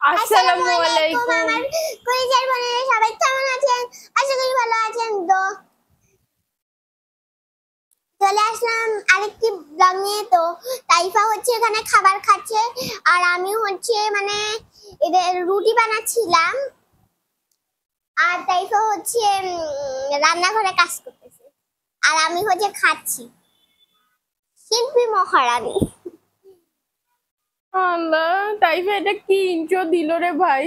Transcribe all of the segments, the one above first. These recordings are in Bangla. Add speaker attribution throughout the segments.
Speaker 1: আসসালামু আলাইকুম
Speaker 2: আমার কলিজার বোনেরা সবাই কেমন আছেন? আশা করি ভালো আছেন। তো চলে আসলাম আরেকটি ব্লগ নিয়ে। তো তাইফা হচ্ছে এখানে খাবার খাচ্ছে আর আমি হচ্ছে মানে এদের রুটি বানাচ্ছিলাম আর তাইফা হচ্ছে রান্নাঘরে কাজ করতেছে আর আমি হচ্ছে খাচ্ছি। শিল্পী মহারানী।
Speaker 1: আল্লাহ, তাইফা এটা কি ইন্ট্রো দিল রে ভাই?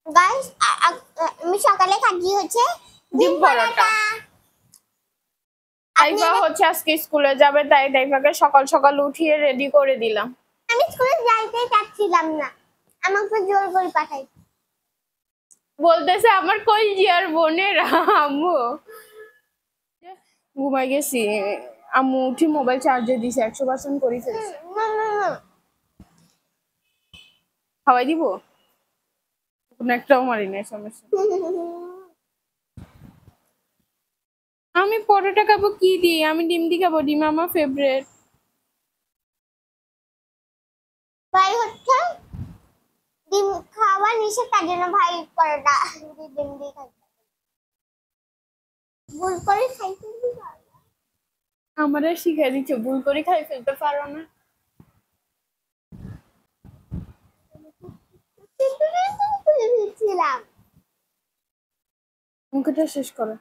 Speaker 2: গাইস আমি সকালে খাচ্ছি হচ্ছে ডিম পরোটা।
Speaker 1: তাইফা হচ্ছে আজকে স্কুলে যাবে, তাই তাইফাকে সকাল সকাল উঠিয়ে রেডি করে দিলাম।
Speaker 2: আমি স্কুলে যাইতে চাচ্ছিলাম না, আমাকে জোর করে পাঠাই।
Speaker 1: বলতেছে আমার কলিজার বোনেরা। আম্মু ঘুমাই গেছি, আম্মু উঠি মোবাইল চার্জে দিছে, 100% করে ফেলছে। খাওয়াই দিব, কোনো একটাও মারি নাই, সমস্যা। আমি পরোটা খাবো কি দিয়ে? আমি ডিম দিয়ে খাবো, ডিম আমার ফেভারিট।
Speaker 2: ভাই হচ্ছে ডিম খাওয়া নিষেধ, তার জন্য ভাই পরোটা ডিম দিয়ে খাইতে ভুল করে খাইতে
Speaker 1: আমারে শিখাই দিচ্ছে, ভুল করে খাই ফেলতে পারো না।
Speaker 2: ছিলাম।
Speaker 1: মুখটা শেষ করো।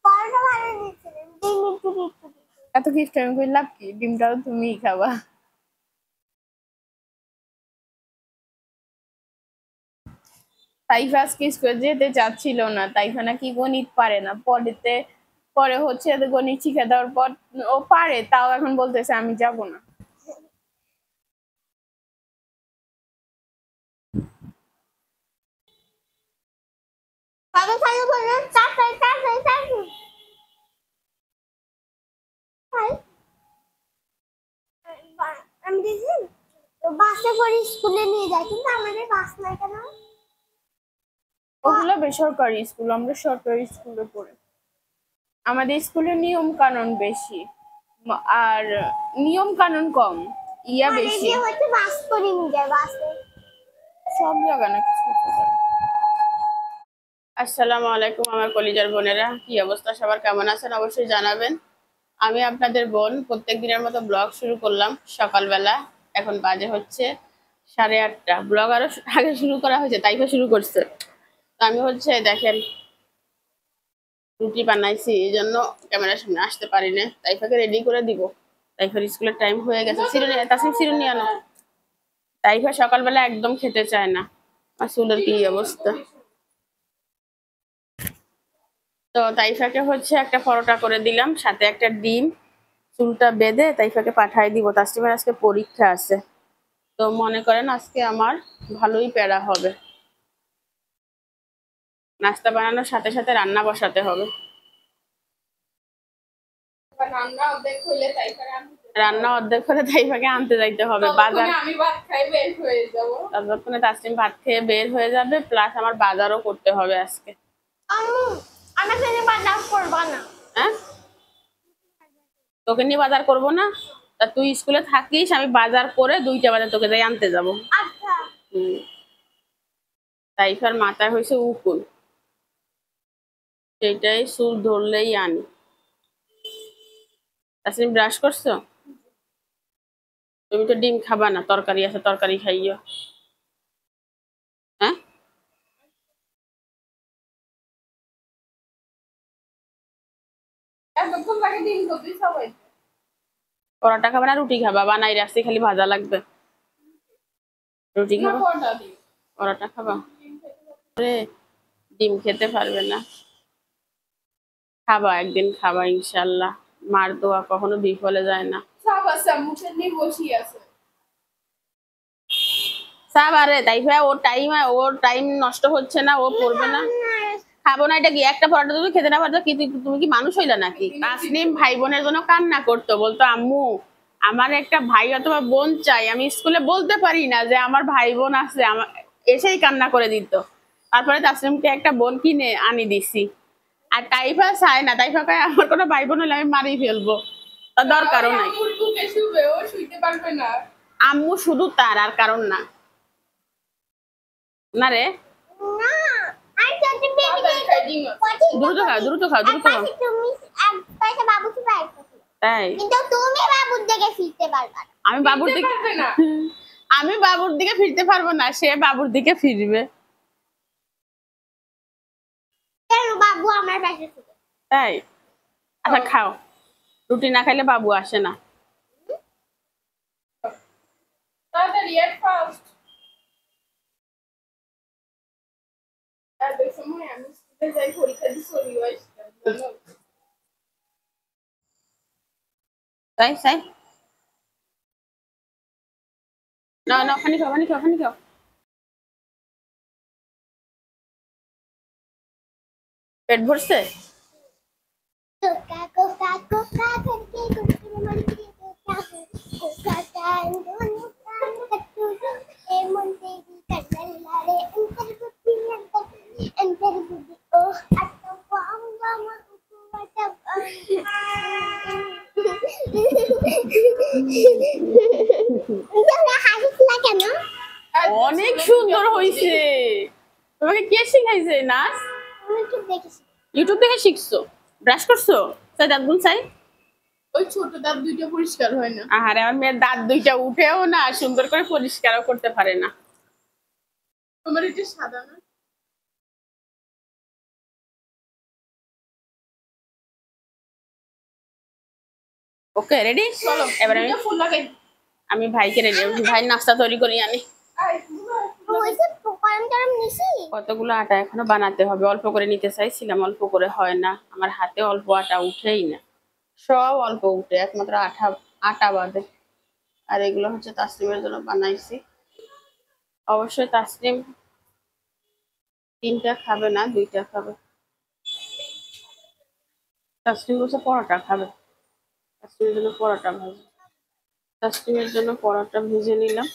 Speaker 2: পরোটা ভালো দিচ্ছিলেন, ডিম একটু একটু।
Speaker 1: এত কিছু আমি কই লাভ কি? ডিমটাও তুমিই খাবা। তাইফা আজকে স্কুলে যেতে চাচ্ছিল না, তাইফা নাকি গণিত পারে না। পরে হচ্ছে গণিত শিখে দেওয়ার পর ও পারে, তাও এখন বলতেছে আমি যাব না।
Speaker 2: কবে খাইতে বললেন? চারটায়। আমি দেখি বাসে করে স্কুলে নিয়ে যায়, কিন্তু আমাদের বাস নাই কেন?
Speaker 1: ওগুলো বেসরকারি স্কুল, আমরা সরকারি স্কুলে পড়ে। আমাদের স্কুলের নিয়ম কানুন বেশি আর নিয়ম কানুন কম, ইয়া বেশি।
Speaker 2: হচ্ছে বাস করে নিয়ে যায়, বাসে
Speaker 1: সব জায়গা না কিছু হতে পারে। আসসালামু আলাইকুম আমার কলিজার বোনেরা, কি অবস্থা সবার, কেমন আছেন অবশ্যই জানাবেন। আমি আপনাদের বোন প্রত্যেক দিনের মতো ব্লগ শুরু করলাম সকালবেলা। এখন বাজে হচ্ছে 8:30। ব্লগ আরো আগে শুরু করা হয়েছে, তাইফা শুরু করছে। তো আমি হচ্ছে দেখেন রুটি বানাইছি, এই জন্য ক্যামেরার সামনে আসতে পারি না। তাইফাকে রেডি করে দিব, তাইফার স্কুলের টাইম হয়ে গেছে। চিরুনি আনো। তাইফা সকালবেলা একদম খেতে চায় না। আসলের কি অবস্থা। তো তাইফাকে হচ্ছে একটা পরোটা করে দিলাম, সাথে একটা ডিম। চুলটা বেঁধে তাইফাকে পাঠাই দিব, তাসলিমার আজকে পরীক্ষা আছে। তো মনে করেন আজকে আমার ভালোই প্যারা হবে। নাস্তা বানানোর সাথে সাথে রান্না বসাতে হবে। রান্না অর্ধেক হলে তাইফাকে আনতে যাইতে হবে বাজার। ততক্ষণে তাসলিম ভাত খেয়ে বের হয়ে যাবে, প্লাস আমার বাজারও করতে হবে আজকে। হ্যাঁ, তোকে নিয়ে বাজার করবো না? তা তুই স্কুলে থাকিস, আমি বাজার করে 2টা বাজার তোকে যাই আনতে যাবো। তাইফার মাথায় হয়েছে উকুন, সেটাই চুল ধরলেই আনি। তাসলিম ব্রাশ করছো? তুমি তো ডিম খাবা না, তরকারি আছে, তরকারি খাইও। হ্যাঁ, পরোটা খাবা না রুটি খাবা? বানাই রাখছি, খালি ভাজা লাগবে। রুটি খাবা, পরোটা খাবা? ডিম খেতে পারবে না, খাবা একদিন, খাবা ইনশাল্লাহ। মার দোয়া কখনো বিফলে যায় না। সাবারে তাইফা ওর টাইম নষ্ট হচ্ছে না, ও পড়বে না। খাবো না এটা কি? একটা পরোটা তুমি খেতে না পারতো কি? তুমি কি মানুষ হইলা নাকি? তাসনিম ভাই বোনের জন্য কান্না করতো, বলতো আম্মু আমার একটা ভাই অথবা বোন চাই। আমি স্কুলে বলতে পারি না যে আমার ভাই বোন আছে, আমার এসেই কান্না করে দিত। তারপরে তাসনিমকে একটা বোন কিনে আনি দিছি। আর তাইফা চায় না, তাইফা কয় আমার কোনো ভাই বোন হলে আমি মারি ফেলবো। তার দরকারও নাই।
Speaker 3: আম্মুর বুকে শুবে, ও শুইতে পারবে না।
Speaker 1: আম্মু শুধু তার, আর কারণ না। না রে,
Speaker 2: না আর যদি
Speaker 3: তাড়াতাড়ি খাই ডিম আছে।
Speaker 1: দ্রুত খাও, দ্রুত খাও, দ্রুত খাও।
Speaker 2: তুমি এক পাশে বাবুকে বাইর করতে,
Speaker 1: তাই
Speaker 2: কিন্তু তুমি বাবুর দিকে ফিরতে পারবে না।
Speaker 1: আমি বাবুর
Speaker 3: ফিরতে
Speaker 1: দিকে
Speaker 3: পারবে না।
Speaker 1: আমি বাবুর দিকে ফিরতে পারবো না, সে বাবুর দিকে ফিরবে।
Speaker 2: কেন বাবু আমার পাশে শুবে?
Speaker 1: তাই আচ্ছা খাও, রুটি না খাইলে বাবু আসে না।
Speaker 3: তাড়াতাড়ি এট ফার্স্ট। তার সময় আমি স্কুলে যাই, পরীক্ষা দিয়ে চলিও আসতাম, জানো?
Speaker 1: তাই তাই না না, পানি খাও, পানি খাও, পানি খাও। পেট ভরছে?
Speaker 2: কোকা কোকা কোকা करके कुरकुरे मर के कोका कोका कान दोनों कान कट्टू ए मन तेरी कटल लारे अंतर बुद्धि ओ अट्टा पाऊंगा मैं उसको बटा তোমরা হাসিস না কেন?
Speaker 1: অনেক সুন্দর হইছে। তোমাকে কে শিখাইছে নাচ?
Speaker 2: আমি একটু দেখেছি।
Speaker 1: ইউটিউব থেকে শিখছো? ব্রাশ করছো? তাই দাঁত গুন চাই।
Speaker 3: ওই ছোট দাঁত দুইটা পরিষ্কার হয় না।
Speaker 1: আহারে, আমার মেয়ের দাঁত দুইটা উঠেও না, সুন্দর করে পরিষ্কারও করতে পারে না।
Speaker 3: তোমার এটা সাদা না?
Speaker 1: ওকে রেডি,
Speaker 3: চলো
Speaker 1: এবার
Speaker 3: দুইটা ফুল লাগাই।
Speaker 1: আমি ভাইকে রেডি, ভাই নাস্তা তৈরি করি আমি।
Speaker 3: আয়,
Speaker 2: হইছে গরম গরম নিছি।
Speaker 1: কতগুলো আটা এখনো বানাতে হবে, অল্প করে নিতে চাইছিলাম, অল্প করে হয় না, আমার হাতে অল্প আটা উঠেই না, সব অল্প উঠে, একমাত্র আটা আটা বাদে। আর এগুলো হচ্ছে তাসলিমের জন্য বানাইছি। অবশ্যই তাসলিম 3টা খাবে না, 2টা খাবে। তাসলিম বলছে পরোটা খাবে, তাসলিমের জন্য পরোটা ভাজি। তাসলিমের জন্য পরোটা ভেজে নিলাম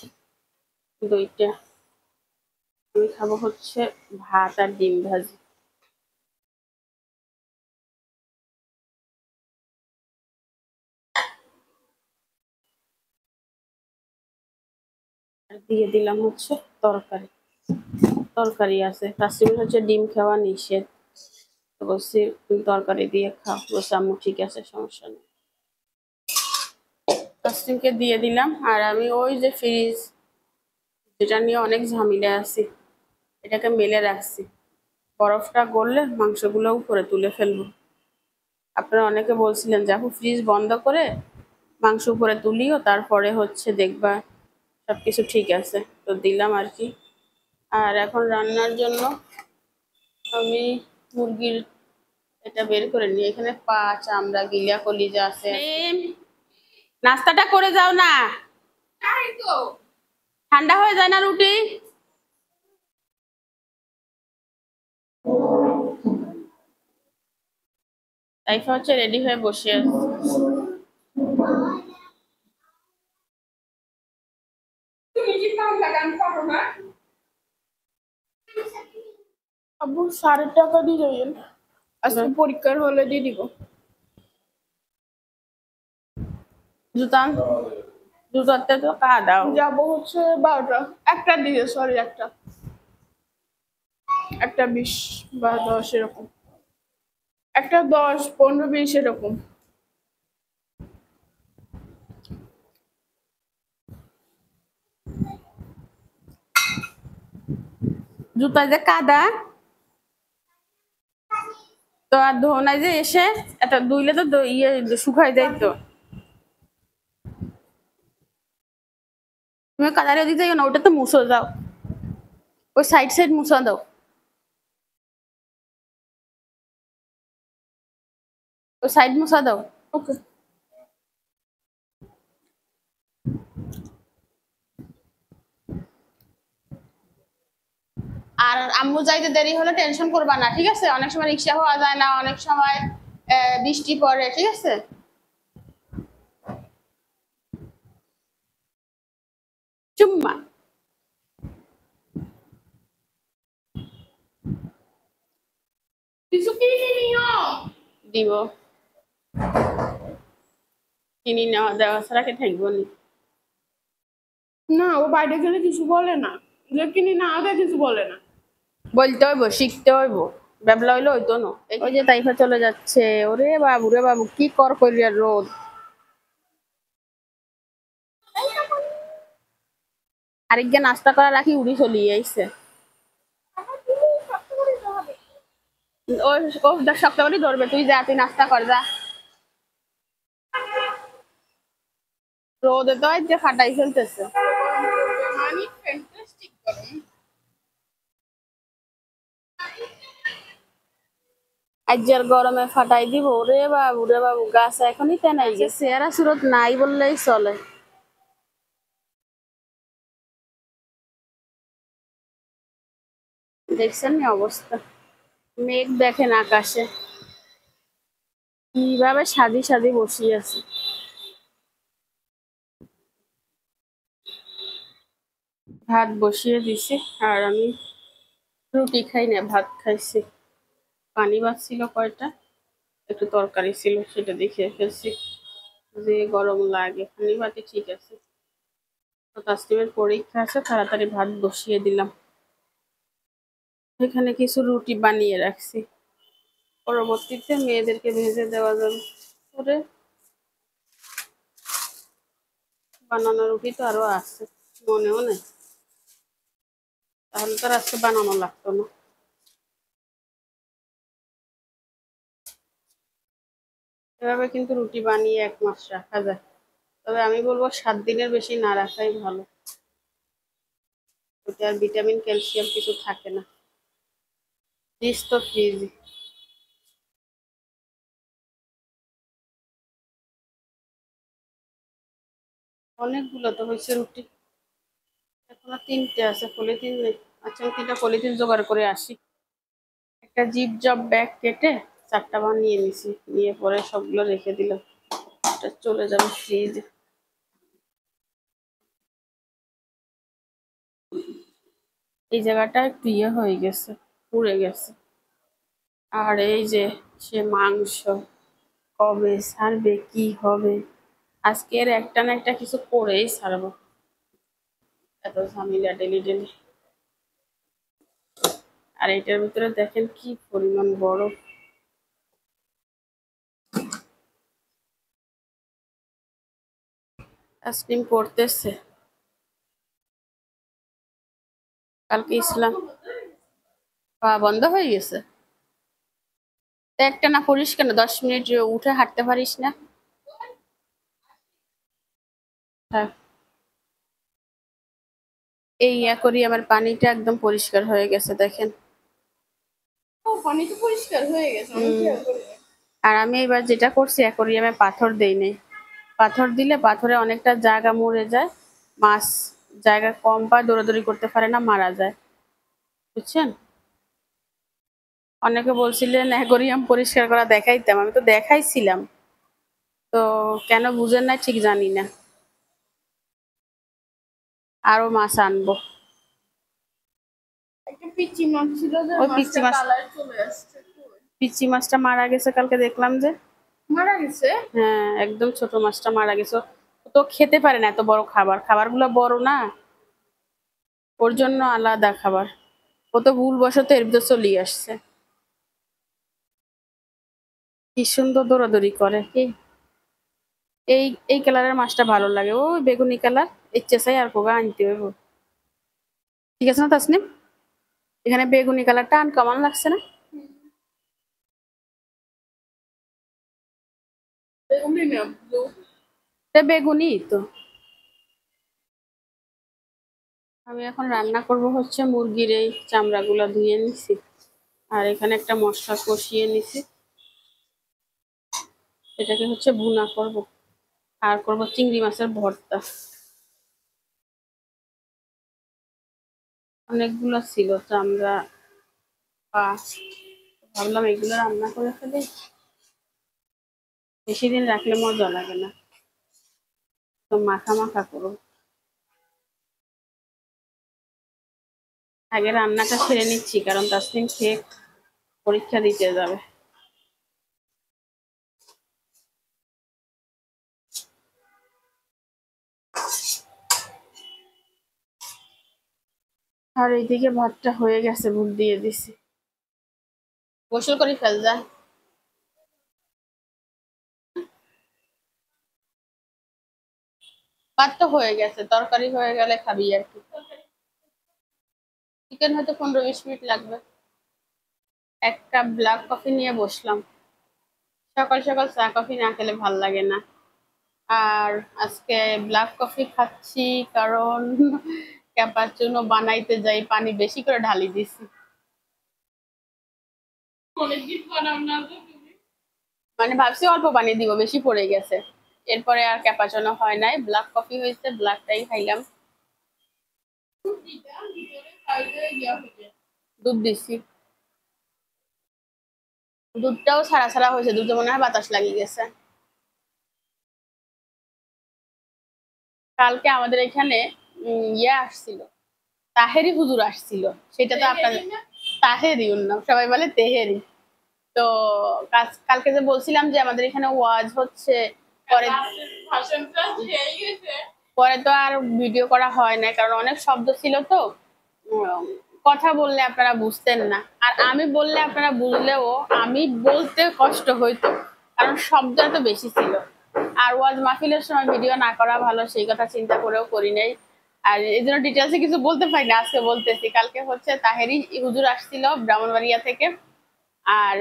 Speaker 1: 2টা। আমি খাবো হচ্ছে ভাত আর ডিম ভাজি। আর দিয়ে দিলাম হচ্ছে তরকারি, তরকারি আছে। তাসলিমের হচ্ছে ডিম খাওয়া নিষেধ, তো বলছি তুমি তরকারি দিয়ে খাও, বলছে আম্মু ঠিক আছে, সমস্যা নেই। তাসলিমকে দিয়ে দিলাম। আর আমি ওই যে ফ্রিজ, যেটা নিয়ে অনেক ঝামেলা আছি, এটাকে মেলে রাখছি, বরফটা গললে মাংসগুলো উপরে তুলে ফেলবো। আপনারা অনেকে বলছিলেন যে আপু ফ্রিজ বন্ধ করে মাংস উপরে তুলিও, তারপরে হচ্ছে দেখবা সবকিছু ঠিক আছে, তো দিলাম আর কি। আর এখন রান্নার জন্য আমি মুরগির এটা বের করে নিই, এখানে পা, চামড়া, গিলা, কলিজা আছে। নাস্তাটা করে যাও না,
Speaker 3: তাই তো।
Speaker 1: ঠান্ডা হয়ে যায় না রুটি। তাইফা হচ্ছে রেডি হয়ে বসে আছে।
Speaker 3: তুমি কি কাম লাগান পারো না? আব্বু 4.5 টাকা দিয়ে যাবেন, আজকে পরীক্ষার হলে দিয়ে দিব।
Speaker 1: জুতান, জুতাতে তো কা দাও।
Speaker 3: যাবো হচ্ছে 12টা, একটা দিয়ে, সরি একটা 20 বা 10 এরকম, একটা 10, 15, 20 এরকম।
Speaker 1: জুতা যে কাদা, তো আর ধোনায় যে এসে এটা ধুইলে তো ইয়ে শুকাই যায় তো। তুমি কাদারে ওদিক যাইও না, ওটা তো মুছো যাও, ওই সাইড সাইড মুছা দাও। ওই সাইড মুছা দাও।
Speaker 3: ওকে।
Speaker 1: আর আম্মু যাইতে দেরি হলে টেনশন করবা না, ঠিক আছে? অনেক সময় রিক্সা হওয়া যায় না, অনেক সময় বৃষ্টি পড়ে, ঠিক আছে? চুম্মা
Speaker 3: কিছু কিনে নিও।
Speaker 1: দিব। চিনি নেওয়া দেওয়া ছাড়া কি থাকবো নি?
Speaker 3: না, ও বাইরে গেলে কিছু বলে না, যে কিনি না আগে কিছু বলে না।
Speaker 1: বলতে হইব, শিখতে হইব, ব্যাবলা হইলে হইতো না। ওই যে তাইফা চলে যাচ্ছে। ওরে বাবু রে বাবু, কি করিয়া রোদ। আরেকটা নাস্তা করা রাখি উড়ি চলিয়ে আইছে। ও ও শক্ত করে ধরবে, তুই যা, তুই নাস্তা কর যা। রোদে তো আজ যে ফাটাই ফেলতেছে।
Speaker 3: মানে ফ্যান্টাস্টিক গরম।
Speaker 1: আজের গরমে ফাটাই দিব। রে বাবু গাছ এখনই তেনাই গেছে, চেহারা সুরত নাই বললেই চলে। দেখছেন নি অবস্থা? মেঘ দেখেন আকাশে কিভাবে সাজি সাজি বসিয়ে আছে। ভাত বসিয়ে দিছি, আর আমি রুটি খাই না, ভাত খাইছি। পানি ভাত ছিল কয়টা, একটু তরকারি ছিল, সেটা দেখিয়ে ফেলছি। যে গরম লাগে, পানি ভাতই ঠিক আছে। তো তাসলিমের পরীক্ষা আছে, তাড়াতাড়ি ভাত বসিয়ে দিলাম। এখানে কিছু রুটি বানিয়ে রাখছি, পরবর্তীতে মেয়েদেরকে ভেজে দেওয়া যাবে। করে বানানো রুটি তো আরো আছে, মনেও নেই, তাহলে তো আর আজকে বানানো লাগতো না। এভাবে কিন্তু রুটি বানিয়ে 1 মাস রাখা যায়, তবে আমি বলবো 7 দিনের বেশি না রাখাই ভালো। ওতে আর ভিটামিন ক্যালসিয়াম কিছু থাকে না। ফ্রিজ তো ফ্রিজ। অনেকগুলো তো হয়েছে রুটি, এখনো 3টে আছে, পলিথিন নেই। আচ্ছা, আমি 3টা পলিথিন জোগাড় করে আসি। একটা জিপ জব ব্যাগ কেটে 4টা বানিয়ে নিছি, নিয়ে পরে সবগুলো রেখে দিলাম। এটা চলে যাবে ফ্রিজে। এই জায়গাটা একটু ইয়ে হয়ে গেছে, পুড়ে গেছে। আর এই যে সে মাংস কবে ছাড়বে, কি হবে, আজকের একটা না একটা কিছু করেই ছাড়বো। এত ঝামেলা ডেলি ডেলি। আর এটার ভিতরে দেখেন কি পরিমাণ বরফ। তাসলিম পড়তেছে, কালকে ইসলাম পা বন্ধ হয়ে গেছে। তা একটা না করিস কেন, 10 মিনিট উঠে হাঁটতে পারিস না? হ্যাঁ, এই আমার পানিটা একদম পরিষ্কার হয়ে গেছে দেখেন।
Speaker 3: ও, পানি তো পরিষ্কার হয়ে গেছে, আমি খেয়াল করিনি।
Speaker 1: আর আমি এবার যেটা করছি, অ্যাকোরিয়ামে পাথর দেই নেই। পাথর দিলে পাথরে অনেকটা জায়গা মরে যায়, মাছ জায়গা কম পায়, দৌড়াদৌড়ি করতে পারে না, মারা যায়। বুঝছেন? অনেকে বলছিলেন অ্যাকোরিয়াম পরিষ্কার করা দেখাইতাম, আমি তো দেখাইছিলাম, তো কেন বুঝেন না ঠিক জানি না। আরো মাছ আনবো।
Speaker 3: একটা পিচ্চি মাছ ছিল যে
Speaker 1: ওই
Speaker 3: মাছটা কালার চলে আসছে।
Speaker 1: পিচ্চি মাছটা মারা গেছে কালকে দেখলাম যে।
Speaker 3: মারা গেছে?
Speaker 1: হ্যাঁ, একদম ছোট মাছটা মারা গেছে। ও তো খেতে পারে না এত বড় খাবার, খাবারগুলো বড় না, ওর জন্য আলাদা খাবার। ও তো ভুলবশত এর ভিতর চলে আসছে। কি সুন্দর দৌড়াদৌড়ি করে। কি এই এই কালারের মাছটা ভালো লাগে, ও বেগুনি কালার, এর চেষ্টাই আর কোগা আনতে হইব। ঠিক আছে না তাসনিম? এখানে বেগুনি কালারটা আনকমন লাগছে না?
Speaker 3: বেগুনি না, ব্লু।
Speaker 1: এটা বেগুনি তো। আমি এখন রান্না করব হচ্ছে মুরগির এই চামড়াগুলো ধুয়ে নিছি, আর এখানে একটা মশলা কষিয়ে নিছি, এটাকে হচ্ছে ভুনা করব। আর করব চিংড়ি মাছের ভর্তা। অনেকগুলো ছিল চামড়া, পা, ভাবলাম এগুলো রান্না করে ফেলি, বেশি দিন রাখলে মজা লাগে না, তো মাখা মাখা করো। আগে রান্নাটা সেরে নিচ্ছি, কারণ তাসলিম খেয়ে পরীক্ষা দিতে যাবে। আর এইদিকে ভাতটা হয়ে গেছে, বুট দিয়ে দিছি। গোসল করে ফেল যা। ভাত তো হয়ে গেছে, তরকারি হয়ে গেলে খাবি আর কি। চিকেন হয়তো 15-20 মিনিট লাগবে। এক কাপ ব্ল্যাক কফি নিয়ে বসলাম। সকাল সকাল চা কফি না খেলে ভাল লাগে না। আর আজকে ব্ল্যাক কফি খাচ্ছি কারণ ক্যাপাচিনো বানাইতে যাই পানি বেশি করে ঢালি দিছি। মানে ভাবছি অল্প পানি দিব, বেশি পড়ে গেছে। এরপরে আর ক্যাপাচিনো হয় নাই, ব্ল্যাক কফি হয়েছে, ব্ল্যাকটাই খাইলাম। দুধ দিছি, দুধটাও ছাড়া ছাড়া হয়েছে, দুধে মনে হয় বাতাস লাগিয়ে গেছে। কালকে আমাদের এখানে ইয়ে আসছিল, তাহেরি হুজুর আসছিল। সেটা তো আপনাদের তাহেরি নাম, সবাই বলে তেহেরি। তো কালকে যে বলছিলাম যে আমাদের এখানে ওয়াজ হচ্ছে, পরে পরে তো আর ভিডিও করা হয় না, কারণ অনেক শব্দ ছিল তো। কথা বললে আপনারা বুঝতেন না, আর আমি বললে আপনারা বুঝলেও আমি বলতে কষ্ট হইতো, কারণ শব্দ এত বেশি ছিল। আর ওয়াজ মাহফিলের সময় ভিডিও না করা ভালো, সেই কথা চিন্তা করেও করি নাই। আর এই জন্য ডিটেলসে কিছু বলতে পারি না, আজকে বলতেছি। কালকে হচ্ছে তাহেরি হুজুর আসছিল ব্রাহ্মণবাড়িয়া থেকে। আর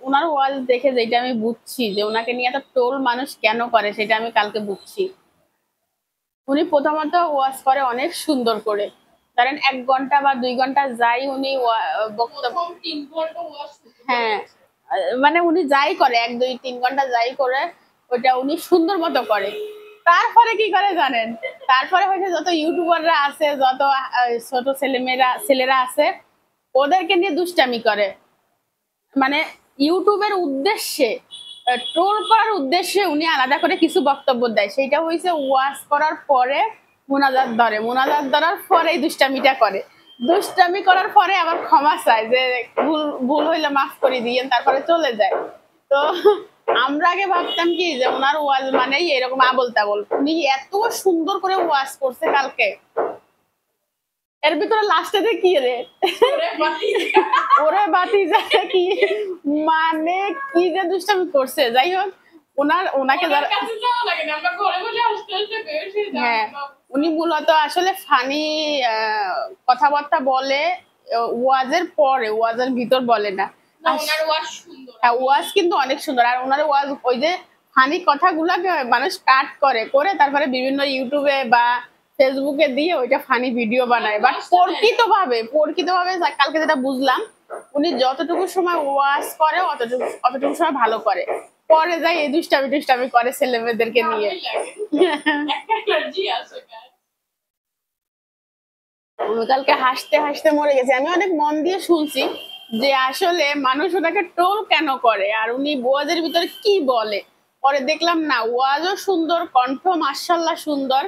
Speaker 1: ওনার ওয়াজ দেখে যেটা আমি বুঝছি যে ওনাকে নিয়ে এত টোল মানুষ কেন করে, সেটা আমি কালকে বুঝছি। উনি প্রথমত ওয়াজ করে অনেক সুন্দর করে, ধরেন 1 ঘন্টা বা 2 ঘন্টা যাই উনি বক্তব্য, 3 ঘন্টা ওয়াজ। হ্যাঁ, মানে উনি যাই করে 1, 2, 3 ঘন্টা যাই করে, ওইটা উনি সুন্দর মতো করে। তারপরে কি করে জানেন? তারপরে হচ্ছে যত ইউটিউবাররা আছে, যত ছোট ছেলেরা আছে, ওদেরকে নিয়ে দুষ্টামি করে। মানে ইউটিউবের উদ্দেশ্যে, ট্রোল করার উদ্দেশ্যে উনি আলাদা করে কিছু বক্তব্য দেয়। সেইটা হয়েছে ওয়াজ করার পরে মুনাজাত ধরে, মুনাজাত ধরার পরেই দুষ্টামিটা করে। দুষ্টামি করার পরে আবার ক্ষমা চায় যে ভুল হইলে মাফ করে দিয়েন, তারপরে চলে যায়। তো আমরা আগে ভাবতাম কি যে ওনার ওয়াজ মানেই এরকম আবোল তাবোল। উনি এত সুন্দর করে ওয়াজ করছে কালকে। এর ভিতরে লাস্টে কি রে ওরে বাতি যায় কি, মানে কি যে দুষ্টামি করছে। যাই হোক, ওনাকে হ্যাঁ, উনি মূলত আসলে ফানি কথাবার্তা বলে ওয়াজের পরে, ওয়াজের ভিতর বলে না। হ্যাঁ, ওয়াজ কিন্তু অনেক সুন্দর। আর ওনার ওয়াজ ওই যে ফানি কথাগুলোকে মানুষ কাট করে করে তারপরে বিভিন্ন ইউটিউবে বা ফেসবুকে দিয়ে ওইটা ফানি ভিডিও বানায়। বাট প্রকৃতভাবে কালকে যেটা বুঝলাম, উনি যতটুকু সময় ওয়াজ করে অতটুকু সময় ভালো করে, পরে যাই এই দুষ্টামি করে ছেলে মেয়েদেরকে নিয়ে। কালকে হাসতে হাসতে মরে গেছে। আমি অনেক মন দিয়ে শুনছি যে আসলে মানুষ ওনাকে ট্রোল কেন করে আর উনি ওয়াজের ভিতরে কি বলে। পরে দেখলাম না, ওয়াজও সুন্দর, কণ্ঠ মাশাআল্লাহ সুন্দর,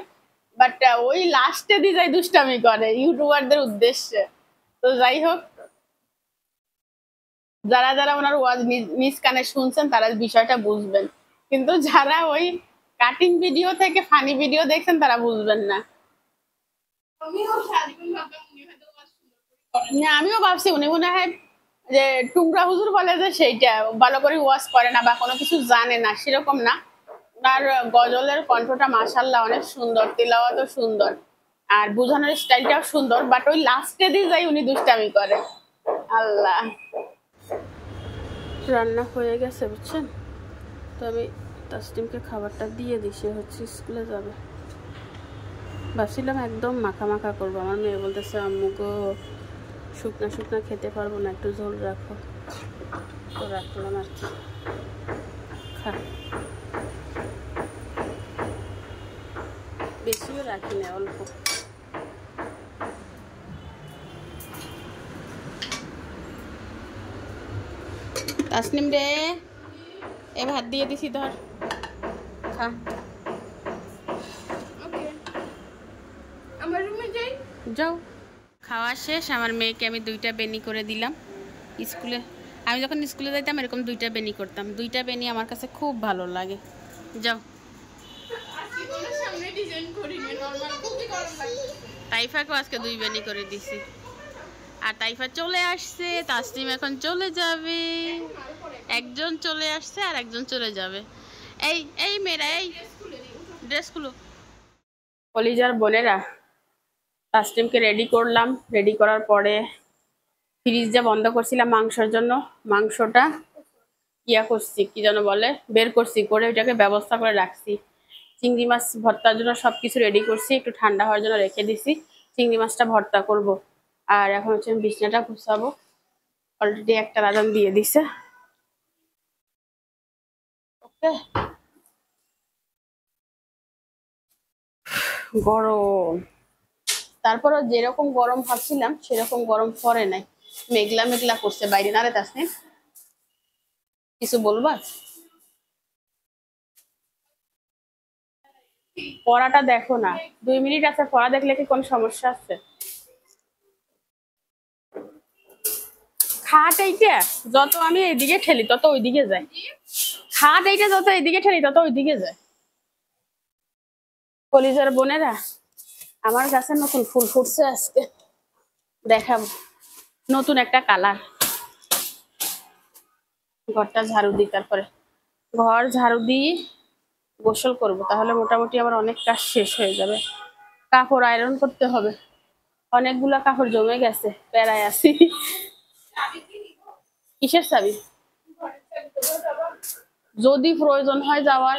Speaker 1: বাট ওই লাস্টে দিয়ে যায় দুষ্টামি করে ইউটিউবারদের উদ্দেশ্যে। তো যাই হোক, যারা যারা ওনার ওয়াজ নিজ কানে শুনছেন তারা বিষয়টা বুঝবেন, কিন্তু যারা ওই কাটিং ভিডিও থেকে ফানি ভিডিও দেখছেন তারা বুঝবেন না। আমিও ভাবছি উনি মনে হয় যে টুংরা হুজুর বলে যে সেইটা ভালো করে ওয়াজ করে না বা কোনো কিছু জানে না, সেরকম না। ওনার গজলের কণ্ঠটা মাশাআল্লাহ অনেক সুন্দর, তিলাওয়াতও সুন্দর, আর বোঝানোর স্টাইলটাও সুন্দর, বাট ওই লাস্টে দিয়ে যাই উনি দুষ্টামি করে। আল্লাহ, রান্না হয়ে গেছে বুঝছেন। তো আমি তাসলিমকে খাবারটা দিয়ে দিই, সে হচ্ছে স্কুলে যাবে। ভাবছিলাম একদম মাখা মাখা করবো, আমার মেয়ে বলতেছে আম্মু গো শুকনা শুকনা খেতে পারবো না, একটু ঝোল রাখো। তো রাখলাম আর কি, খা। বেশিও রাখি না, অল্প। তাসনিম রে, এ ভাত দিয়ে দিছি, ধর খা।
Speaker 3: আমার রুমে যাই,
Speaker 1: যাও। খাওয়া শেষ, আমার মেয়েকে আমি 2টা বেনি করে দিলাম স্কুলে। আমি যখন স্কুলে যাইতাম এরকম 2টা বেনি করতাম। 2টা বেনি আমার কাছে খুব ভালো লাগে। যাও।
Speaker 3: ডিজাইন করি না, নরমাল খুবই গরম লাগে।
Speaker 1: তাইফাকে আজকে 2 বেনি করে দিছি। আর তাইফা চলে আসছে, তাসনিম এখন চলে যাবে। একজন চলে আসছে আর একজন চলে যাবে। এই এই মেয়েরা, এই ড্রেসগুলো। কলিজার বোনেরা, তাসনিমকে রেডি করলাম। রেডি করার পরে ফ্রিজটা বন্ধ করছিলাম মাংসের জন্য। মাংসটা ইয়া করছি, কি যেন বলে, বের করছি, করে ওইটাকে ব্যবস্থা করে রাখছি। চিংড়ি মাছ ভর্তার জন্য সবকিছু রেডি করছি, একটু ঠান্ডা হওয়ার জন্য রেখে দিছি। চিংড়ি মাছটা ভর্তা করব। আর এখন হচ্ছে আমি বিছনাটা গুছাবো। অলরেডি একটা আজান দিয়ে দিছে। ওকে, গরম। তারপরও যেরকম গরম ভাবছিলাম সেরকম গরম পড়ে নাই, মেঘলা মেঘলা করছে বাইরে। না রে তাসনিম, কিছু বলবা? পড়াটা দেখো না, 2 মিনিট আছে, পড়া দেখলে কি কোনো সমস্যা আছে? খাট এইটা যত আমি এইদিকে ঠেলি তত ওইদিকে যায়। খাট এইটা যত এইদিকে ঠেলি তত ওইদিকে যায়। কলিজার বোনেরা, আমার কাছে নতুন ফুল ফুটছে আজকে, দেখাবো। নতুন একটা কালার। ঘরটা ঝাড়ু দিই, তারপরে ঘর ঝাড়ু দিয়ে গোসল করব, তাহলে মোটামুটি আমার অনেক কাজ শেষ হয়ে যাবে। কাপড় আয়রন করতে হবে, অনেকগুলা কাপড় জমে গেছে, প্যারায় আছি। কিসের চাবি? যদি প্রয়োজন হয় যাওয়ার,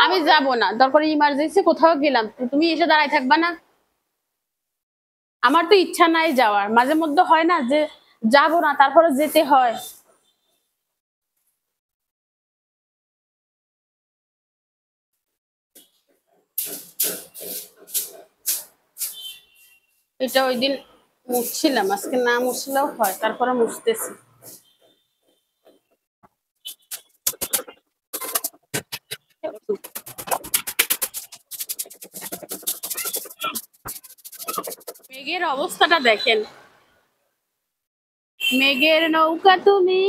Speaker 1: আমি যাব না। দরকার ইমার্জেন্সি কোথাও গেলাম, তুমি এসে দাঁড়ায় থাকবা না? আমার তো ইচ্ছা নাই যাওয়ার, মাঝে মধ্যে হয় না যে যাব না তারপরে যেতে হয়। এটা ওই দিন মুছছিলাম, আজকে না মুছলেও হয়, তারপরে মুছতেছি। মেঘের অবস্থাটা দেখেন। মেঘের নৌকা তুমি,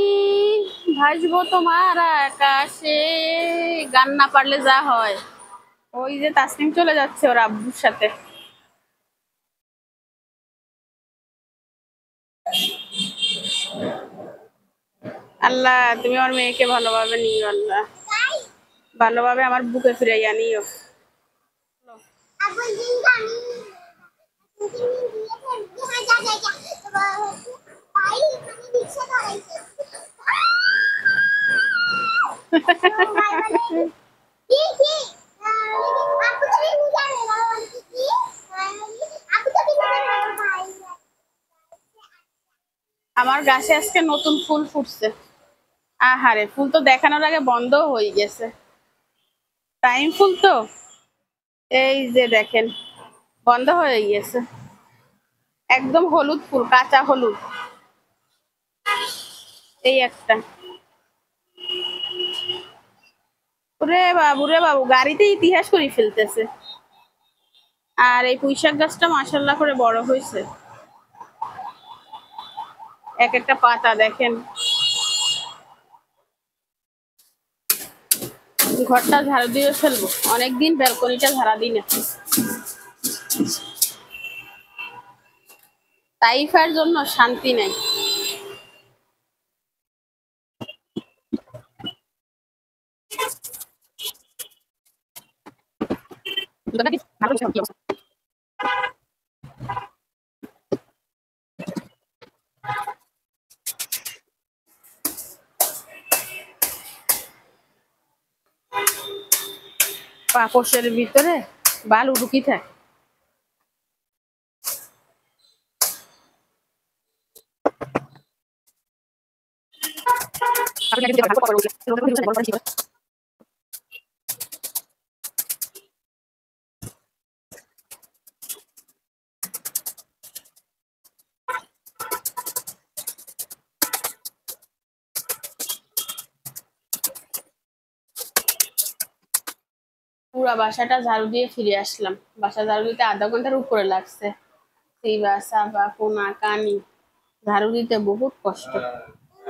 Speaker 1: ভাসবো তোমার আকাশে। গান না পারলে যা হয়। ওই যে তাসনিম চলে যাচ্ছে ওর আব্বুর সাথে। আল্লাহ, তুমি আমার মেয়েকে ভালোভাবে নিও, আল্লাহ ভালোভাবে আমার বুকে ফিরাইয়া নিও।
Speaker 2: আগের দিন আমি দিয়ে যা যা যা ভাই আমি রিকশা ধরাইছে কি কি আপু তুমি বুঝাবে না কি আপু তো কি ভাই
Speaker 1: আমার গাছে আজকে নতুন ফুল ফুটছে। আহারে, ফুল তো দেখানোর আগে বন্ধ হয়ে গেছে। টাইম ফুল তো, এই যে দেখেন বন্ধ হয়ে গেছে। একদম হলুদ ফুল, কাঁচা হলুদ। এই একটা। ওরে বাবু রে বাবু, গাড়িতে ইতিহাস করে ফেলতেছে। আর এই পুঁইশাক গাছটা মাশাআল্লাহ করে বড় হয়েছে। এক একটা পাতা দেখেন। ঘরটা ঝাড়ু দিয়ে ফেলবো, অনেকদিন ব্যালকনিটা ঝাড়া দিই না। তাইফার জন্য শান্তি নাই। পাপোশের ভিতরে বালু ঢুকি থাকে। পুরা বাসাটা ঝাড়ু দিয়ে ফিরে আসলাম। বাসা ঝাড়ু দিতে আধা ঘন্টার উপরে লাগছে। সেই বাসা বা কোনা কানি ঝাড়ু দিতে বহুত কষ্ট।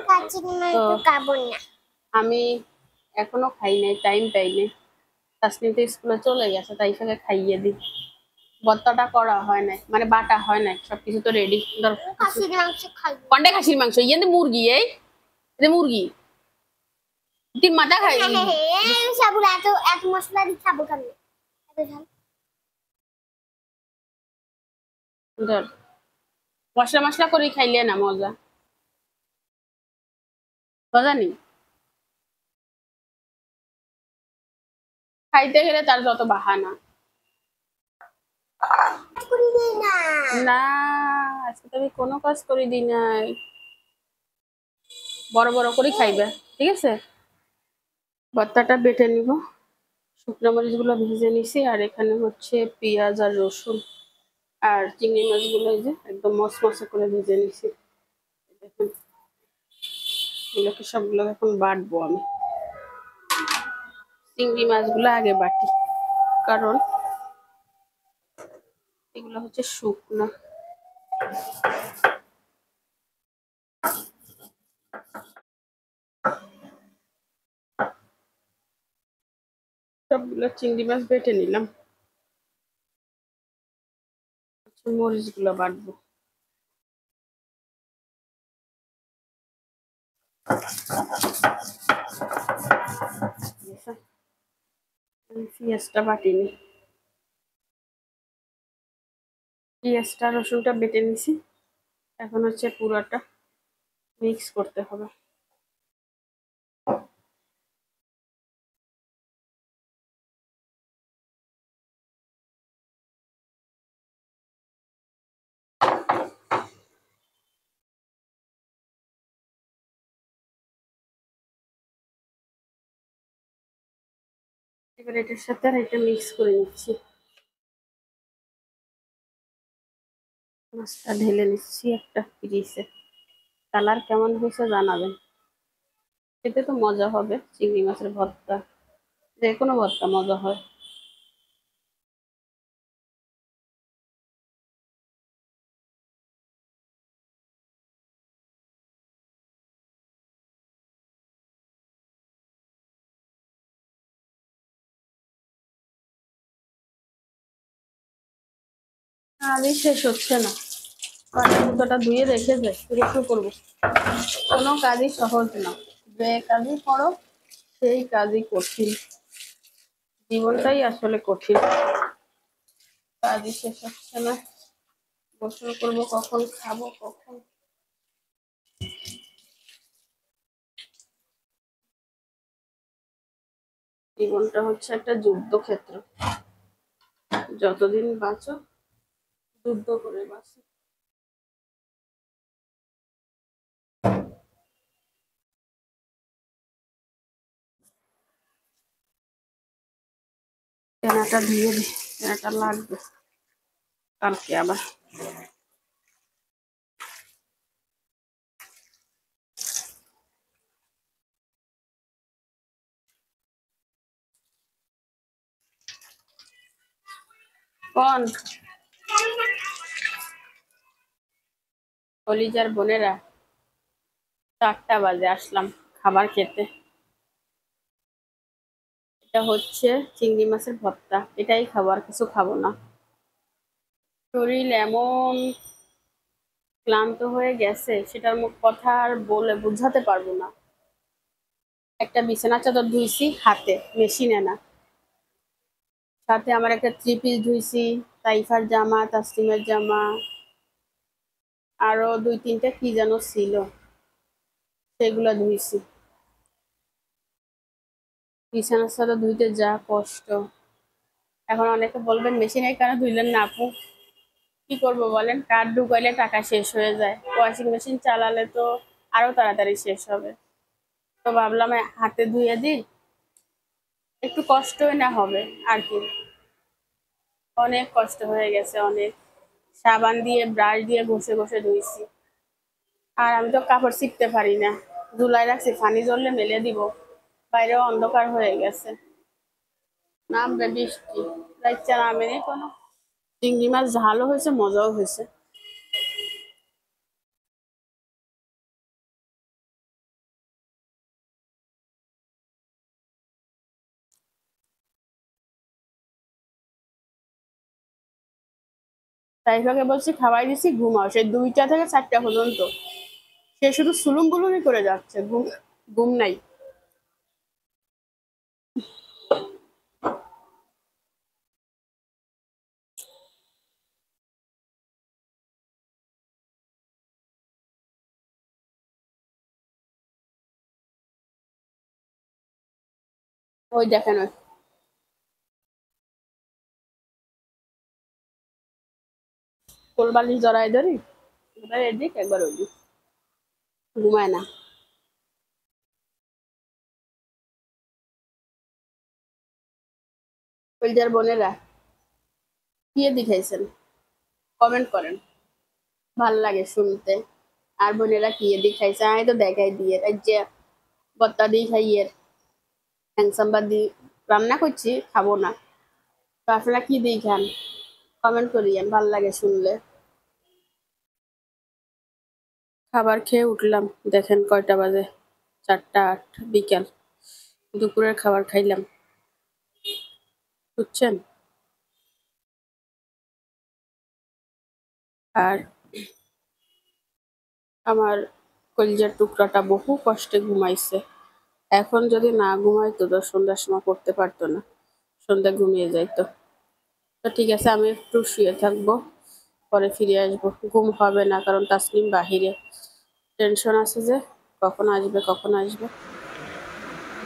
Speaker 2: কাচ্চি না
Speaker 1: তো
Speaker 2: একটু কাবন না
Speaker 1: আমি এখনো খাই নাই, টাইম পাই নাই। তাসনিম তো স্কুলে চলে গেছে, তাই ফাঁকে খাইয়ে দিই। ভর্তাটা করা হয় নাই, মানে বাটা হয় নাই, সবকিছু তো রেডি।
Speaker 2: খাসির মাংস খাইবো।
Speaker 1: কন্ডে খাসির মাংস, ইয়ে মুরগি, এই মুরগি তিন মাথা খাই।
Speaker 2: সাবুর এত এত মশলা দিয়ে খাবো কেন? এত ঝাল।
Speaker 1: ধর মশলা মশলা করে খাইলে না মজা, মজা নেই। খাইতে গেলে তার যত বাহানা।
Speaker 2: করি দিই না।
Speaker 1: না, আজকে তো আমি কোনো কাজ করে দিই নাই। বড় বড় করে খাইবে, ঠিক আছে? ভর্তাটা বেটে নিব। শুকনো মরিচগুলো ভেজে নিছি, আর এখানে হচ্ছে পেঁয়াজ আর রসুন আর চিংড়ি মাছগুলো এই যে একদম মশমশে করে ভেজে নিছি। দেখুন এগুলোকে সবগুলো এখন বাটবো আমি। চিংড়ি মাছগুলো আগে বাটি, কারণ এগুলো হচ্ছে শুকনো। সবগুলো চিংড়ি মাছ বেটে নিলাম, মরিচগুলো বাটবো। পেঁয়াজটা বাটিনি, পেঁয়াজটা রসুনটা বেটে নিছি, এখন হচ্ছে পুরোটা মিক্স করতে হবে। এবার এটার সাথে আর এটা মিক্স করে নিচ্ছি। মাছটা ঢেলে নিচ্ছি একটা পিরিচে। কালার কেমন হয়েছে জানাবেন, খেতে তো মজা হবে। চিংড়ি মাছের ভর্তা, যে কোনো ভর্তা মজা হয়। আমি শেষ হচ্ছে না, জুতোটা ধুয়ে রেখে যায় শুরু করবো। কোনো কাজই সহজ না, যে কাজই করো সেই কাজই কঠিন। জীবনটাই আসলে কঠিন, কাজই শেষ হচ্ছে না। গোসল করবো কখন, খাবো কখন। জীবনটা হচ্ছে একটা যুদ্ধক্ষেত্র, যতদিন বাঁচো যুদ্ধ করে বাঁচো। তেনাটা ধুয়ে দিই, তেনাটা লাগবে কালকে আবার। কোন কলিজার বোনেরা, 4টা বাজে আসলাম খাবার খেতে। এটা হচ্ছে চিংড়ি মাছের ভর্তা, এটাই খাবো, আর কিছু খাবো না। শরীর এমন ক্লান্ত হয়ে গেছে, সেটার মুখ কথা আর বলে বুঝাতে পারবো না। একটা বিছানা চাদর ধুইছি হাতে, মেশিনে না। সাথে আমার একটা 3 পিস ধুইছি, তাইফার জামা, তাসলিমের জামা, আরো 2-3টা কি যেন ছিল, সেগুলো ধুইছি। বিছানার চাদর ধুইতে যা কষ্ট। এখন অনেকে বলবেন মেশিনে কেন ধুইলেন না আপু? কি করব বলেন, কার্ড ঢুকাইলে টাকা শেষ হয়ে যায়, ওয়াশিং মেশিন চালালে তো আরো তাড়াতাড়ি শেষ হবে। তো ভাবলাম হাতে ধুয়ে দিই, একটু কষ্টই না হবে আর কি। অনেক কষ্ট হয়ে গেছে, অনেক সাবান দিয়ে ব্রাশ দিয়ে ঘষে ঘষে ধুইছি। আর আমি তো কাপড় শিখতে পারি না, ঝুলাই রাখছি, পানি জ্বললে মেলে দিব। বাইরেও অন্ধকার হয়ে গেছে, নামবে বৃষ্টি, রাইচ্চা নামেনি কোনো। চিংড়ি মাছ ঝালও হয়েছে, মজাও হয়েছে। তাইফাকে বলছি খাওয়াই দিছি, ঘুমাও। সে 2টা থেকে 4টা পর্যন্ত সে শুধু সুলুম বুলুমই করে যাচ্ছে, ঘুম ঘুম নাই। ওই দেখেন, ওই কোলবালিশ জড়াই ধরি, একবার এদিক একবার ওইদিক, ঘুমায় না। কলিজার বোনেরা, কি দেখাইছেন কমেন্ট করেন, ভাল লাগে শুনতে। আর বোনেরা কি দেখাইছে আমি তো দেখাই দিয়ে যে বত্তা দিয়ে খাইয়ে হ্যাংসাম্বার দিয়ে রান্না করছি, খাবো না। তো আপনারা কি দিয়ে খান কমেন্ট করিয়েন, ভাল লাগে শুনলে। খাবার খেয়ে উঠলাম, দেখেন কয়টা বাজে, 4টা 8 বিকাল। দুপুরের খাবার খাইলাম, বুঝছেন। আর আমার কলিজার টুকরাটা বহু কষ্টে ঘুমাইছে। এখন যদি না ঘুমাইতো তো সন্ধ্যার সময় করতে পারতো না, সন্ধ্যা ঘুমিয়ে যাইতো। তো ঠিক আছে, আমি একটু শুয়ে থাকবো, পরে ফিরে আসবো। ঘুম হবে না, কারণ তাসনিম বাহিরে, টেনশন আছে যে কখন আসবে কখন আসবে।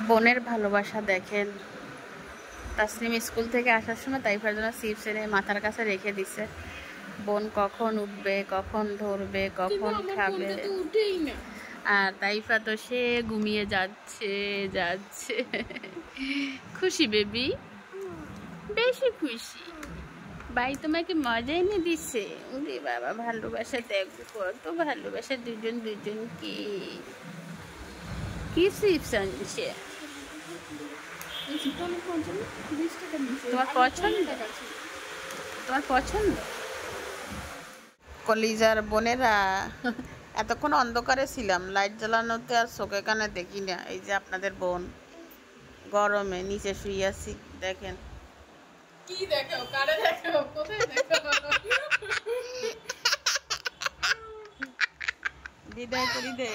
Speaker 1: বোনের ভালোবাসা দেখেন। তাসনিম স্কুল থেকে আসার সময় তাইফার জন্য চিপস এনে মাথার কাছে রেখে দিছে। বোন কখন উঠবে, কখন ধরবে, কখন খাবে।
Speaker 3: উঠেই না।
Speaker 1: আর তাইফা তো সে ঘুমিয়ে যাচ্ছে যাচ্ছে। খুশি বেবি, বেশি খুশি। ভাই তোমাকে মজা এনে দিচ্ছে। ওরে বাবা, ভালোবাসা দেখো, কত ভালোবাসা দুজন দুজনকে। কি চিপস আনছে? তোমার পছন্দ? তোমার পছন্দ? কলিজার বোনেরা, এতক্ষণ অন্ধকারে ছিলাম, লাইট জ্বালানোতে আর চোখে কানে দেখি না। এই যে আপনাদের বোন গরমে নিচে শুয়ে আছি, দেখেন।
Speaker 3: কি দেখাও, কারে দেখাও, কোথায় দেখাও?
Speaker 1: বিদায় করি দে।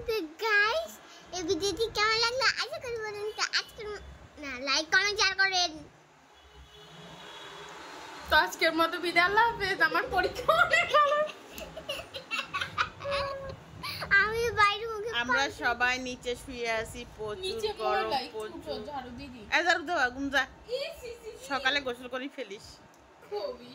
Speaker 2: তো গাইস, এই ভিডিওটি কেমন লাগলো আশা করি বলুন তো আজকে না লাইক কমেন্ট শেয়ার করেন।
Speaker 3: তো আজকের মতো বিদায়, আল্লাহ হাফেজ। আমার পরীক্ষা অনেক ভালো।
Speaker 2: আমি বাইরে মুখে
Speaker 1: আমরা সবাই নিচে শুয়ে আছি, প্রচুর গরম, প্রচুর।
Speaker 3: ঝাড়ু দিদি
Speaker 1: এ ঝাড়ু দেওয়া, ঘুম যা, সকালে গোসল করে ফেলিস।
Speaker 3: খুবই